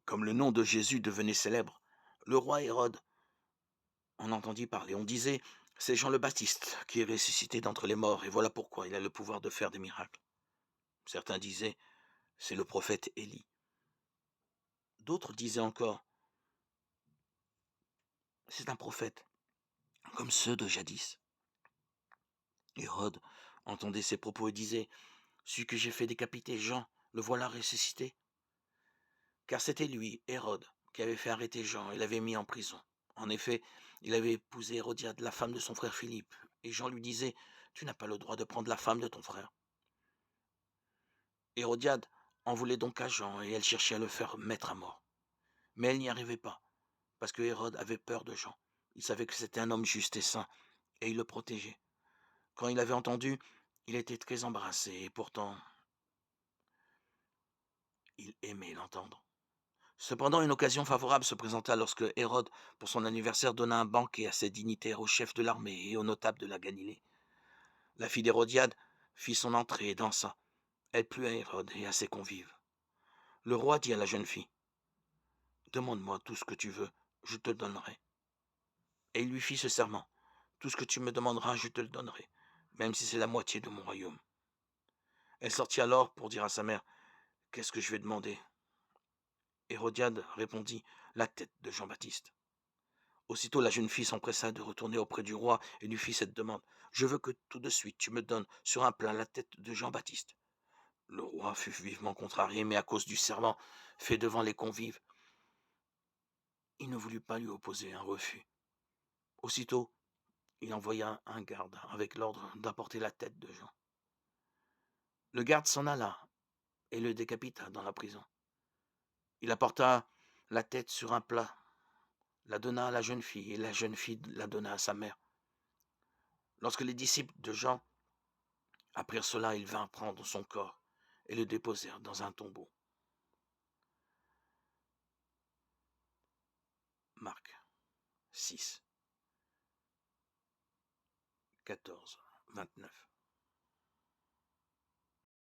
Comme le nom de Jésus devenait célèbre, le roi Hérode en entendit parler. On disait, c'est Jean le Baptiste qui est ressuscité d'entre les morts, et voilà pourquoi il a le pouvoir de faire des miracles. Certains disaient, c'est le prophète Élie. D'autres disaient encore, c'est un prophète, comme ceux de jadis. Hérode entendait ces propos et disait, celui que j'ai fait décapiter, Jean, le voilà ressuscité. Car c'était lui, Hérode, qui avait fait arrêter Jean et l'avait mis en prison. En effet, il avait épousé Hérodiade, la femme de son frère Philippe, et Jean lui disait, tu n'as pas le droit de prendre la femme de ton frère. Hérodiade en voulait donc à Jean, et elle cherchait à le faire mettre à mort. Mais elle n'y arrivait pas, parce que Hérode avait peur de Jean. Il savait que c'était un homme juste et saint, et il le protégeait. Quand il avait entendu, il était très embarrassé, et pourtant, il aimait l'entendre. Cependant, une occasion favorable se présenta lorsque Hérode, pour son anniversaire, donna un banquet à ses dignitaires, aux chefs de l'armée et aux notables de la Galilée. La fille d'Hérodiade fit son entrée et dansa. Elle plut à Hérode et à ses convives. Le roi dit à la jeune fille, « Demande-moi tout ce que tu veux, je te le donnerai. » Et il lui fit ce serment, « Tout ce que tu me demanderas, je te le donnerai, même si c'est la moitié de mon royaume. » Elle sortit alors pour dire à sa mère, « Qu'est-ce que je vais demander ?» Hérodiade répondit, « La tête de Jean-Baptiste. » Aussitôt la jeune fille s'empressa de retourner auprès du roi et lui fit cette demande. « Je veux que tout de suite tu me donnes sur un plat la tête de Jean-Baptiste. » Le roi fut vivement contrarié, mais à cause du serment fait devant les convives, il ne voulut pas lui opposer un refus. Aussitôt, il envoya un garde avec l'ordre d'apporter la tête de Jean. Le garde s'en alla et le décapita dans la prison. Il apporta la tête sur un plat, la donna à la jeune fille, et la jeune fille la donna à sa mère. Lorsque les disciples de Jean apprirent cela, ils vinrent prendre son corps et le déposèrent dans un tombeau. Marc 6, 14, 29.